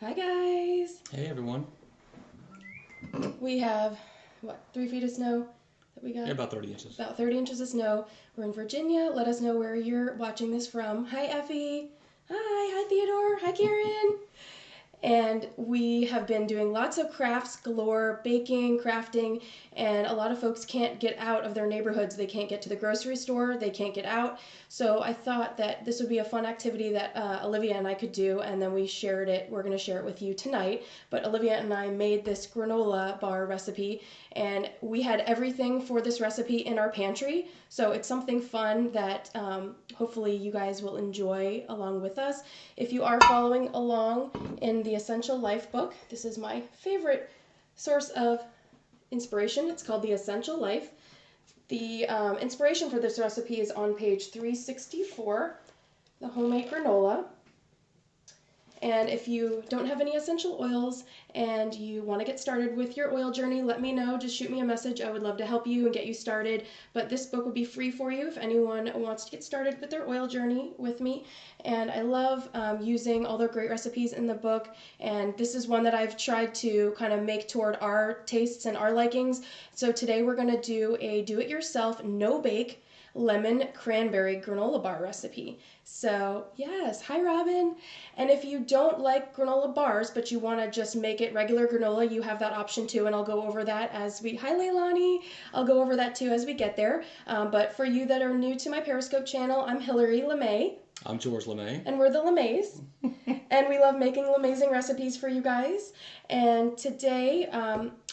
Hi guys! Hey everyone. We have, 3 feet of snow that we got? Yeah, about 30 inches. About 30 inches of snow. We're in Virginia. Let us know where you're watching this from. Hi Effie! Hi Theodore! Hi Karen! And we have been doing lots of crafts galore, baking, crafting, and a lot of folks can't get out of their neighborhoods. They can't get to the grocery store, they can't get out. So I thought that this would be a fun activity that Olivia and I could do, and then we shared it. We're going to share it with you tonight. But Olivia and I made this granola bar recipe, and we had everything for this recipe in our pantry. So it's something fun that hopefully you guys will enjoy along with us. If you are following along in the Essential Life book, this is my favorite source of inspiration. It's called The Essential Life. The inspiration for this recipe is on page 364, the homemade granola. And if you don't have any essential oils and you want to get started with your oil journey, let me know. Just shoot me a message. I would love to help you and get you started. But this book will be free for you if anyone wants to get started with their oil journey with me. And I love using all the great recipes in the book. And this is one that I've tried to kind of make toward our tastes and our likings. So today we're going to do a do-it-yourself, no-bake lemon cranberry granola bar recipe. So yes, hi Robin. And if you don't like granola bars but you want to just make it regular granola, you have that option too, and I'll go over that as we, hi Leilani, I'll go over that too as we get there. But for you that are new to my Periscope channel, I'm Hillary LaMay. I'm George LaMay. And we're the LaMays. And we love making LaMayzing recipes for you guys. And today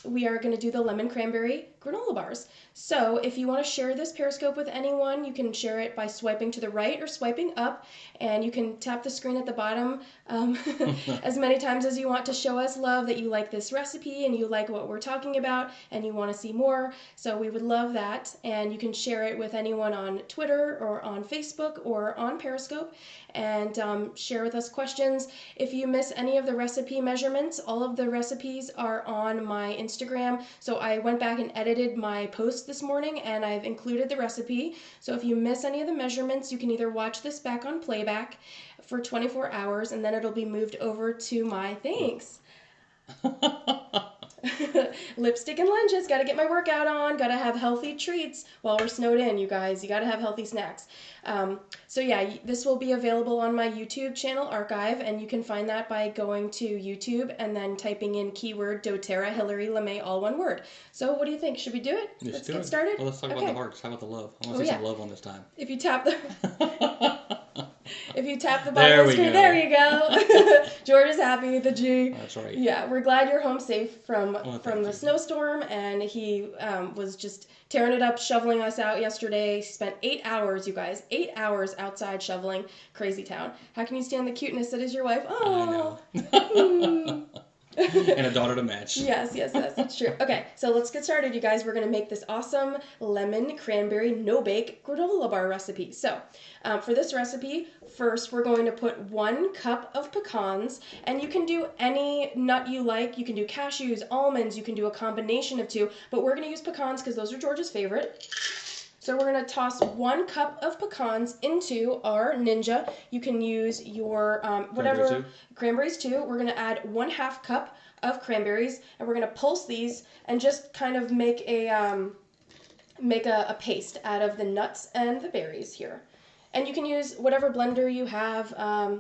we are going to do the lemon cranberry granola bars. So if you want to share this Periscope with anyone, you can share it by swiping to the right or swiping up. And you can tap the screen at the bottom as many times as you want to show us love that you like this recipe and you like what we're talking about and you want to see more. So we would love that. And you can share it with anyone on Twitter or on Facebook or on Periscope. And share with us questions. If you miss any of the recipe measurements, all of the recipes are on my Instagram. So I went back and edited my post this morning and I've included the recipe. So if you miss any of the measurements, you can either watch this back on playback for 24 hours and then it'll be moved over to my thanks. Lipstick and lunches, gotta get my workout on, gotta have healthy treats while we're snowed in, you guys. You gotta have healthy snacks. So yeah, this will be available on my YouTube channel archive, and you can find that by going to YouTube and then typing in keyword doTERRA Hillary LaMay, all one word. So what do you think? Should we do it? Let's get started? Well, let's talk about the hearts. How about the love? I want to see some love on this time. If you tap the if you tap the bottom of the screen, there you go. George is happy, the G. That's right. Yeah, we're glad you're home safe from the snowstorm, and he was just tearing it up, shoveling us out yesterday. He spent 8 hours, you guys, 8 hours outside shoveling. Crazy town. How can you stand the cuteness that is your wife? Oh, I know. And a daughter to match. Yes, that's true. Okay, so let's get started, you guys. We're going to make this awesome lemon cranberry no-bake granola bar recipe. So for this recipe, first we're going to put 1 cup of pecans, and you can do any nut you like. You can do cashews, almonds, you can do a combination of 2, but we're going to use pecans because those are George's favorite. So we're going to toss 1 cup of pecans into our Ninja. You can use your whatever, cranberries too. We're going to add 1/2 cup of cranberries, and we're going to pulse these and just kind of make a paste out of the nuts and the berries here. And you can use whatever blender you have.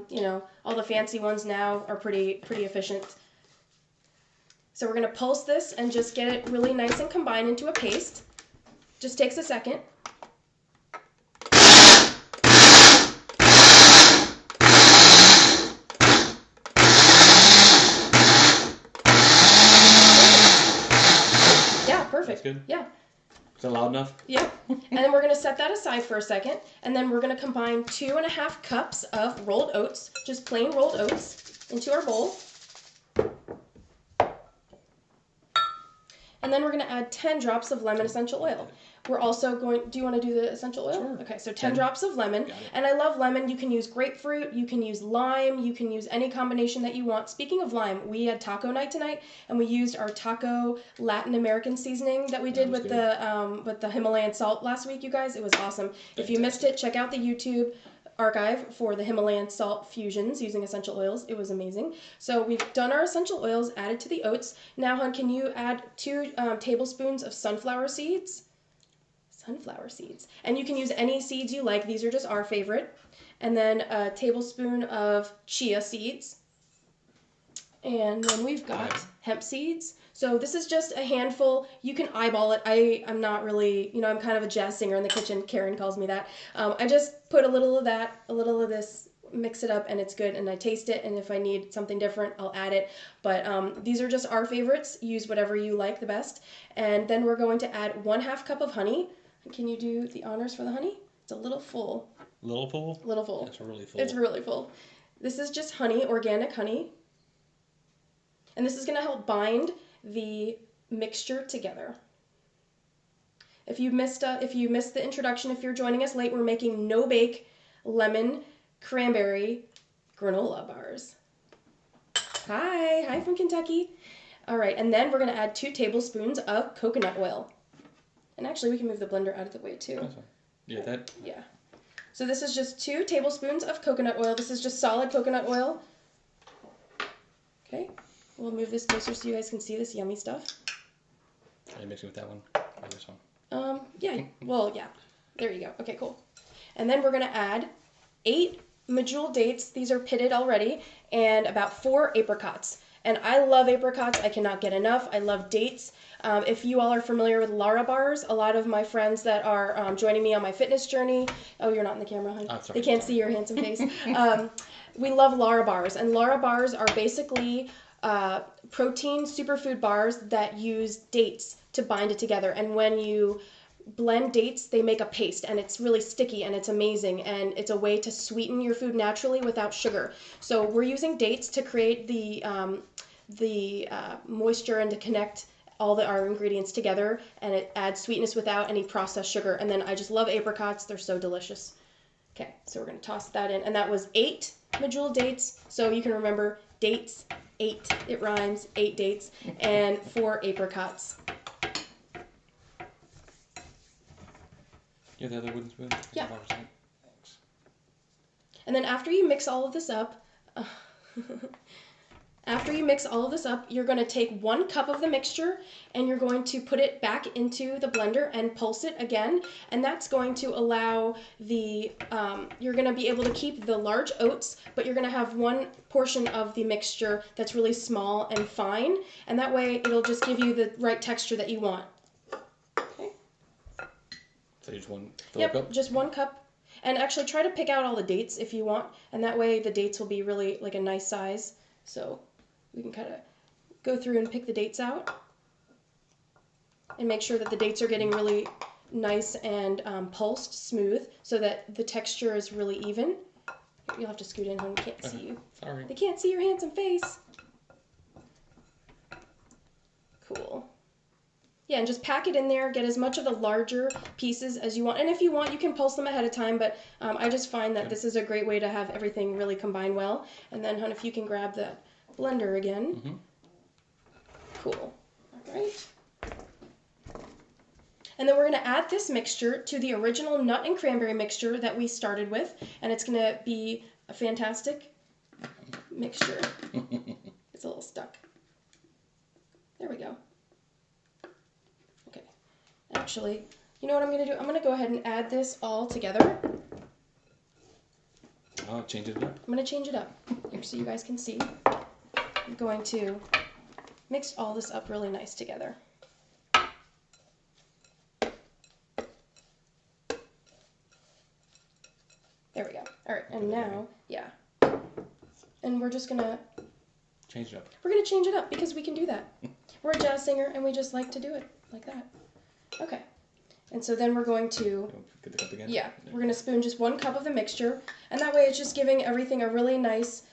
You know, all the fancy ones now are pretty efficient. So we're going to pulse this and just get it really nice and combined into a paste. Just takes a second. Yeah, perfect. That's good? Yeah. Is that loud enough? Yeah. And then we're going to set that aside for a second. And then we're going to combine 2.5 cups of rolled oats, just plain rolled oats, into our bowl. And then we're going to add 10 drops of lemon essential oil. We're also going, do you want to do the essential oil? Sure. Okay, so 10 drops of lemon. And I love lemon. You can use grapefruit, you can use lime, you can use any combination that you want. Speaking of lime, we had taco night tonight, and we used our taco Latin American seasoning that we did with the Himalayan salt last week, you guys. It was awesome. If you missed it, check out the YouTube archive for the Himalayan salt fusions using essential oils. It was amazing. So we've done our essential oils, added to the oats. Now, hon, can you add 2 tablespoons of sunflower seeds? Sunflower seeds. And you can use any seeds you like. These are just our favorite. And then a tablespoon of chia seeds. And then we've got hemp seeds. So this is just a handful. You can eyeball it. I'm not really, I'm kind of a jazz singer in the kitchen. Karen calls me that. I just put a little of that, a little of this, mix it up, and it's good. And I taste it, and if I need something different, I'll add it. But these are just our favorites. Use whatever you like the best. And then we're going to add 1/2 cup of honey. Can you do the honors for the honey? It's a little full. Little full? Little full. It's really full. It's really full. This is just honey, organic honey. And this is going to help bind the mixture together. If you missed the introduction, if you're joining us late, we're making no-bake lemon cranberry granola bars. Hi from Kentucky. All right, and then we're going to add 2 tablespoons of coconut oil. And actually, we can move the blender out of the way too. Yeah, Yeah. So this is just 2 tablespoons of coconut oil. This is just solid coconut oil. Okay. We'll move this closer so you guys can see this yummy stuff. Are you mixing with that one or this one? Yeah. Well, yeah. There you go. Okay, cool. And then we're going to add 8 medjool dates. These are pitted already. And about 4 apricots. And I love apricots. I cannot get enough. I love dates. If you all are familiar with Lara bars, a lot of my friends that are joining me on my fitness journey. Oh, you're not in the camera, hon. Oh, sorry, they can't see your handsome face. We love Lara bars. And Lara bars are basically protein superfood bars that use dates to bind it together. And when you blend dates, they make a paste, and it's really sticky, and it's amazing, and it's a way to sweeten your food naturally without sugar. So we're using dates to create the moisture and to connect all our ingredients together, and it adds sweetness without any processed sugar. And then I just love apricots. They're so delicious. Okay, so we're going to toss that in. And that was 8 medjool dates. So you can remember dates, 8. It rhymes, 8 dates, and 4 apricots. Yeah, the other wooden spoon? Yeah. Thanks. And then after you mix all of this up, you're going to take 1 cup of the mixture and you're going to put it back into the blender and pulse it again. And that's going to allow you're going to be able to keep the large oats, but you're going to have 1 portion of the mixture that's really small and fine. And that way it'll just give you the right texture that you want. Okay. So just one cup? Just 1 cup. And actually try to pick out all the dates if you want. And that way the dates will be really like a nice size. So we can kind of go through and pick the dates out and make sure that the dates are getting really nice and pulsed smooth so that the texture is really even. You'll have to scoot in when we can't see you. Sorry. They can't see your handsome face. Cool. Yeah, and just pack it in there. Get as much of the larger pieces as you want. And if you want, you can pulse them ahead of time, but I just find that this is a great way to have everything really combine well. And then, hon, if you can grab the blender again. Mm-hmm. Cool. All right. And then we're going to add this mixture to the original nut and cranberry mixture that we started with, and it's going to be a fantastic mixture. It's a little stuck. There we go. Okay. Actually, you know what I'm going to do? I'm going to go ahead and add this all together. Oh, change it up. I'm going to change it up here so you guys can see. I'm going to mix all this up really nice together. There we go. All right, and now, yeah. And we're just going to... Change it up. We're going to change it up because we can do that. We're a jazz singer and we just like to do it like that. Okay. And so then we're going to... Get the cup again? Yeah. We're going to spoon just 1 cup of the mixture. And that way it's just giving everything a really nice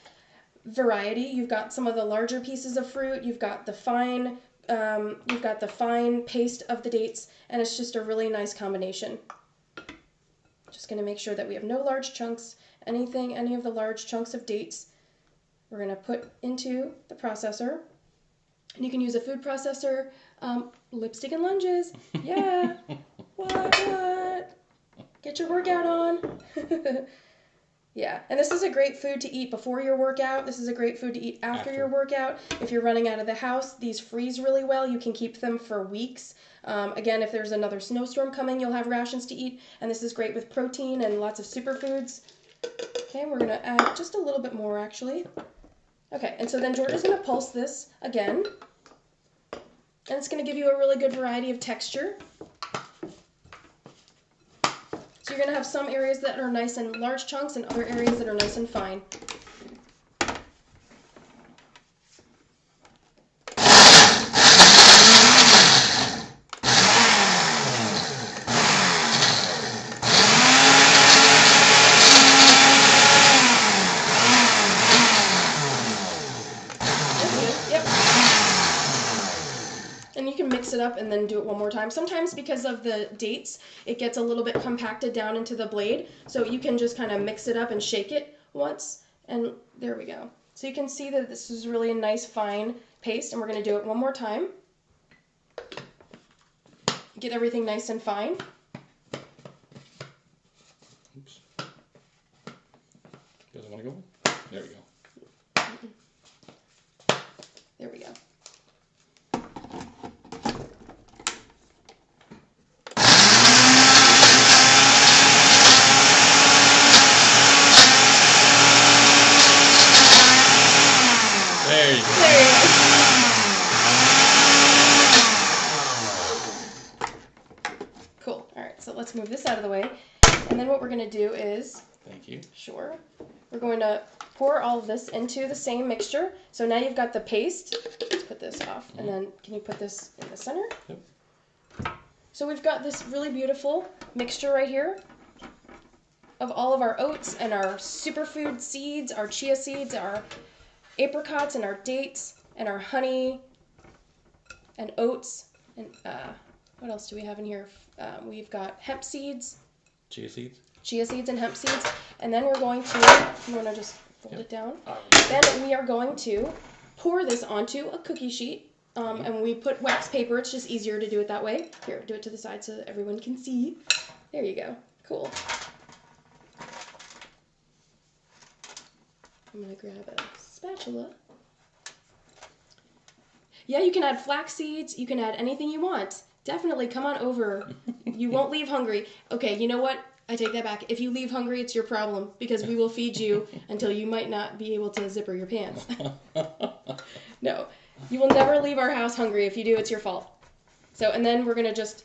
variety. You've got some of the larger pieces of fruit. You've got the fine paste of the dates. And it's just a really nice combination. Just going to make sure that we have no large chunks, any of the large chunks of dates. We're going to put into the processor. And you can use a food processor. Lipstick and lunges. Yeah. What? Get your workout on. Yeah, and this is a great food to eat before your workout. This is a great food to eat after your workout. If you're running out of the house, these freeze really well. You can keep them for weeks. Again, if there's another snowstorm coming, you'll have rations to eat. And this is great with protein and lots of superfoods. Okay, we're going to add just a little bit more, actually. Okay, and so then George is going to pulse this again. And it's going to give you a really good variety of texture. So you're going to have some areas that are nice and large chunks and other areas that are nice and fine. And you can mix it up and then do it one more time. Sometimes because of the dates, it gets a little bit compacted down into the blade. So you can just kind of mix it up and shake it once. And there we go. So you can see that this is really a nice fine paste. And we're going to do it one more time. Get everything nice and fine. Oops. Doesn't want to go? There we go. There we go. There you go. There you go. Cool. All right, so let's move this out of the way. And then what we're going to do is, Thank you. sure, we're going to pour all of this into the same mixture. So now you've got the paste. Let's put this off. And then can you put this in the center? Yep. So we've got this really beautiful mixture right here of all of our oats and our superfood seeds, our chia seeds, our apricots and our dates and our honey and oats. And what else do we have in here? We've got hemp seeds. Chia seeds. Chia seeds and hemp seeds. And then we're going to, you want to just fold it down? Then we are going to pour this onto a cookie sheet. And we put wax paper. It's just easier to do it that way. Here, do it to the side so that everyone can see. There you go. Cool. I'm going to grab a spatula. Yeah, you can add flax seeds. You can add anything you want. Definitely come on over. You won't leave hungry. Okay, you know what? I take that back. If you leave hungry, it's your problem because we will feed you until you might not be able to zipper your pants. No, you will never leave our house hungry. If you do, it's your fault. So, and then we're going to just,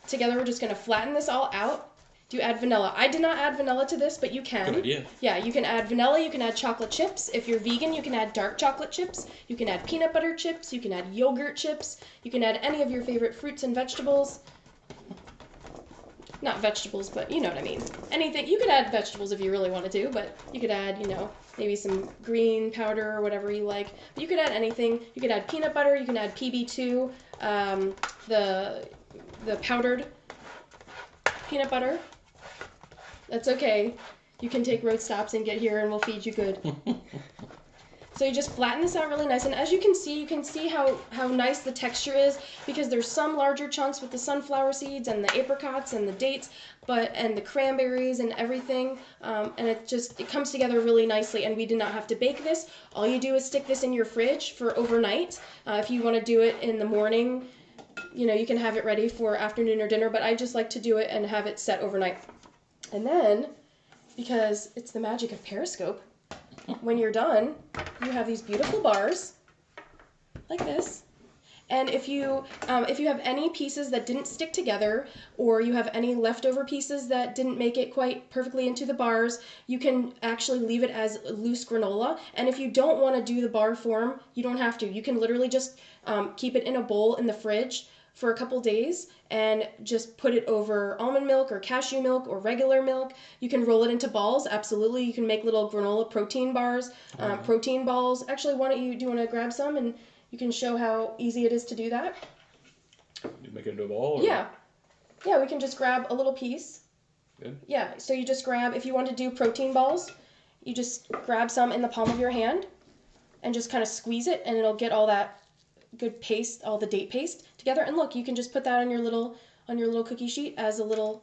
together we're just going to flatten this all out. Do you add vanilla? I did not add vanilla to this, but you can. Good idea. Yeah, you can add vanilla, you can add chocolate chips. If you're vegan, you can add dark chocolate chips. You can add peanut butter chips. You can add yogurt chips. You can add any of your favorite fruits and vegetables. Not vegetables, but you know what I mean. Anything. You could add vegetables if you really wanted to, but you could add, you know, maybe some green powder or whatever you like. But you could add anything. You could add peanut butter. You can add PB2, the powdered peanut butter. That's okay. You can take road stops and get here and we'll feed you good. So you just flatten this out really nice. And as you can see how nice the texture is because there's some larger chunks with the sunflower seeds and the apricots and the dates, and the cranberries and everything. And it comes together really nicely. And we did not have to bake this. All you do is stick this in your fridge for overnight. If you want to do it in the morning, you know, you can have it ready for afternoon or dinner, but I just like to do it and have it set overnight. And then, because it's the magic of Periscope, when you're done, you have these beautiful bars, like this. And if you have any pieces that didn't stick together, or you have any leftover pieces that didn't make it quite perfectly into the bars, you can actually leave it as loose granola. And if you don't want to do the bar form, you don't have to. You can literally just keep it in a bowl in the fridge for a couple days and just put it over almond milk or cashew milk or regular milk. You can roll it into balls. Absolutely. You can make little granola protein bars, protein balls. Actually, do you want to grab some and you can show how easy it is to do that? You make it into a ball? Or? Yeah. Yeah, we can just grab a little piece. Good. Yeah, so you just grab, if you want to do protein balls, you just grab some in the palm of your hand and just kind of squeeze it and it'll get all that good paste, all the date paste together. And look, you can just put that on your little cookie sheet as a little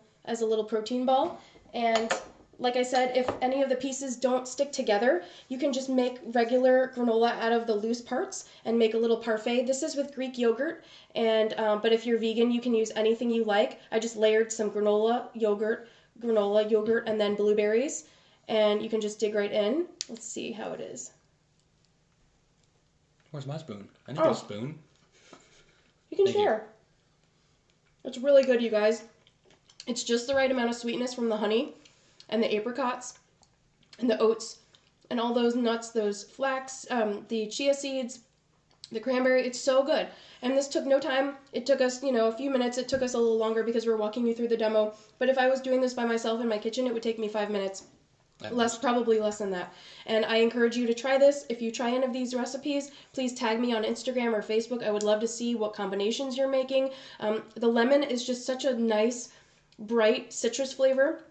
protein ball. And like I said, if any of the pieces don't stick together, you can just make regular granola out of the loose parts and make a little parfait. This is with Greek yogurt, and but if you're vegan, you can use anything you like. I just layered some granola yogurt, and then blueberries, and you can just dig right in. Let's see how it is. Where's my spoon? I need a spoon. You can share. It's really good, you guys. It's just the right amount of sweetness from the honey and the apricots and the oats and all those nuts, those flax, the chia seeds, the cranberry. It's so good. And this took no time. It took us, a few minutes. It took us a little longer because we were walking you through the demo. But if I was doing this by myself in my kitchen, it would take me 5 minutes. Probably less than that. And I encourage you to try this. If you try any of these recipes, please tag me on Instagram or Facebook. I would love to see what combinations you're making. The lemon is just such a nice, bright citrus flavor.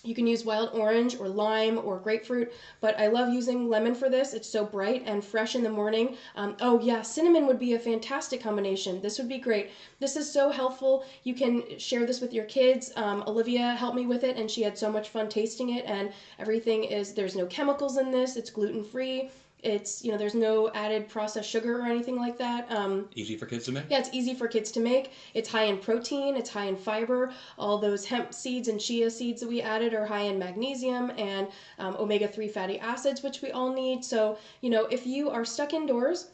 You can use wild orange or lime or grapefruit, but I love using lemon for this. It's so bright and fresh in the morning. Oh yeah, cinnamon would be a fantastic combination. This would be great. This is so helpful. You can share this with your kids. Olivia helped me with it, and she had so much fun tasting it, and there's no chemicals in this. It's gluten-free. It's, there's no added processed sugar or anything like that. Easy for kids to make? Yeah, it's easy for kids to make. It's high in protein. It's high in fiber. All those hemp seeds and chia seeds that we added are high in magnesium and omega-3 fatty acids, which we all need. So, if you are stuck indoors,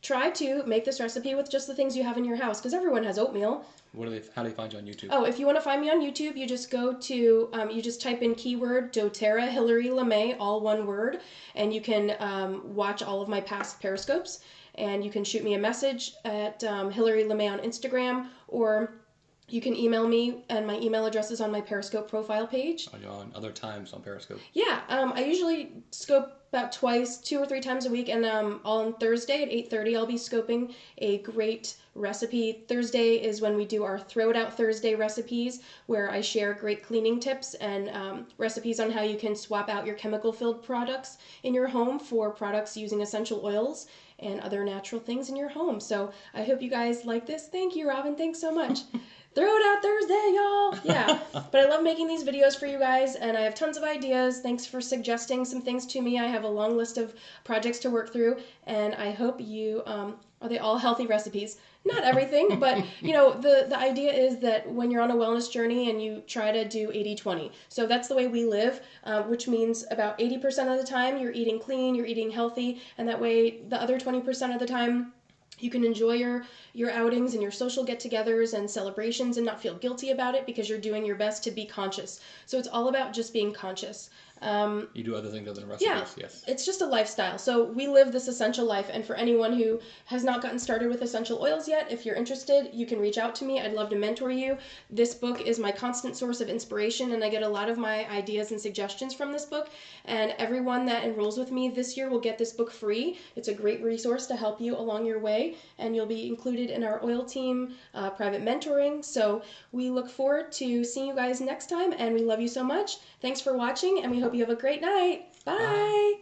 try to make this recipe with just the things you have in your house, because everyone has oatmeal. How do they find you on YouTube? Oh, if you want to find me on YouTube, you just go to, you just type in keyword doTERRA Hillary LaMay, all one word, and you can watch all of my past Periscopes, and you can shoot me a message at Hillary LaMay on Instagram, or you can email me, and my email address is on my Periscope profile page. Are you on other times on Periscope? Yeah, I usually scope about 2 or 3 times a week, and on Thursday at 8:30 I'll be scoping a great recipe. Thursday is when we do our Throw It Out Thursday recipes, where I share great cleaning tips and recipes on how you can swap out your chemical-filled products in your home for products using essential oils and other natural things in your home. So I hope you guys like this. Thank you, Robin. Thanks so much. Throw it out Thursday, y'all. Yeah, but I love making these videos for you guys, and I have tons of ideas. Thanks for suggesting some things to me. I have a long list of projects to work through, and I hope you, are they all healthy recipes? Not everything, but the idea is that when you're on a wellness journey and you try to do 80-20. So that's the way we live, which means about 80% of the time you're eating clean, you're eating healthy, and that way the other 20% of the time you can enjoy your outings and your social get-togethers and celebrations and not feel guilty about it because you're doing your best to be conscious. So it's all about just being conscious. You do other things other than recipes, yeah, yes. It's just a lifestyle. So we live this essential life, and for anyone who has not gotten started with essential oils yet, if you're interested, you can reach out to me. I'd love to mentor you. This book is my constant source of inspiration, and I get a lot of my ideas and suggestions from this book, and everyone that enrolls with me this year will get this book free. It's a great resource to help you along your way, and you'll be included in our oil team private mentoring. So we look forward to seeing you guys next time, and we love you so much. Thanks for watching, and we hope you have a great night. Bye. Bye.